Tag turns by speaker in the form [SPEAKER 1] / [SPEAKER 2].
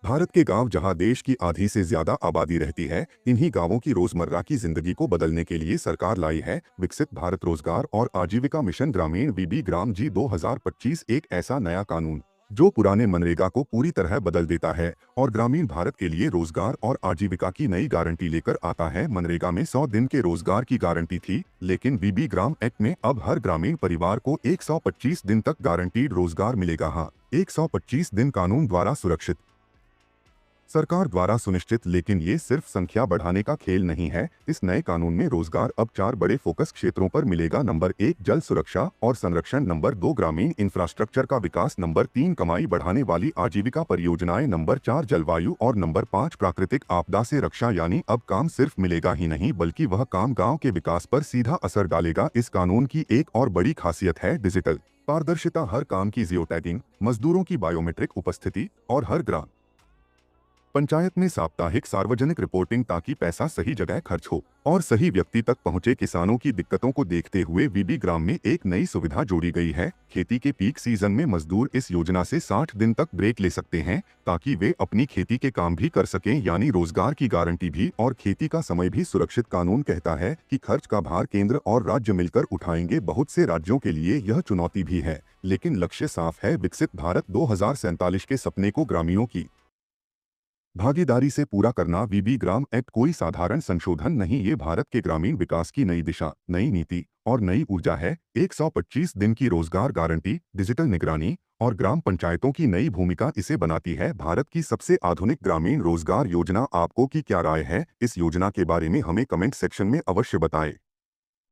[SPEAKER 1] भारत के गांव जहां देश की आधी से ज्यादा आबादी रहती है, इन्हीं गांवों की रोजमर्रा की जिंदगी को बदलने के लिए सरकार लाई है विकसित भारत रोजगार और आजीविका मिशन ग्रामीण वीबी ग्राम जी 2025। एक ऐसा नया कानून जो पुराने मनरेगा को पूरी तरह बदल देता है और ग्रामीण भारत के लिए रोजगार और आजीविका की नई गारंटी लेकर आता है। मनरेगा में 100 दिन के रोजगार की गारंटी थी, लेकिन वीबी ग्राम एक्ट में अब हर ग्रामीण परिवार को 125 दिन तक गारंटीड रोजगार मिलेगा। हाँ, 125 दिन कानून द्वारा सुरक्षित, सरकार द्वारा सुनिश्चित, लेकिन ये सिर्फ संख्या बढ़ाने का खेल नहीं है। इस नए कानून में रोजगार अब 4 बड़े फोकस क्षेत्रों पर मिलेगा। नंबर 1 जल सुरक्षा और संरक्षण, नंबर 2 ग्रामीण इंफ्रास्ट्रक्चर का विकास, नंबर 3 कमाई बढ़ाने वाली आजीविका परियोजनाएं, नंबर 4 जलवायु और नंबर 5 प्राकृतिक आपदा से रक्षा। यानी अब काम सिर्फ मिलेगा ही नहीं, बल्कि वह काम गाँव के विकास पर सीधा असर डालेगा। इस कानून की एक और बड़ी खासियत है डिजिटल पारदर्शिता। हर काम की जियो टैगिंग, मजदूरों की बायोमेट्रिक उपस्थिति और हर ग्राम पंचायत में साप्ताहिक सार्वजनिक रिपोर्टिंग, ताकि पैसा सही जगह खर्च हो और सही व्यक्ति तक पहुंचे। किसानों की दिक्कतों को देखते हुए वीबी ग्राम में एक नई सुविधा जोड़ी गई है। खेती के पीक सीजन में मजदूर इस योजना से 60 दिन तक ब्रेक ले सकते हैं, ताकि वे अपनी खेती के काम भी कर सकें, यानी रोजगार की गारंटी भी और खेती का समय भी सुरक्षित। कानून कहता है कि खर्च का भार केंद्र और राज्य मिलकर उठाएंगे। बहुत से राज्यों के लिए यह चुनौती भी है, लेकिन लक्ष्य साफ है, विकसित भारत 2047 के सपने को ग्रामीणों की भागीदारी से पूरा करना। वीबी ग्राम एक्ट कोई साधारण संशोधन नहीं, ये भारत के ग्रामीण विकास की नई दिशा, नई नीति और नई ऊर्जा है। 125 दिन की रोजगार गारंटी, डिजिटल निगरानी और ग्राम पंचायतों की नई भूमिका इसे बनाती है भारत की सबसे आधुनिक ग्रामीण रोजगार योजना। आपको की क्या राय है इस योजना के बारे में? हमें कमेंट सेक्शन में अवश्य बताएं।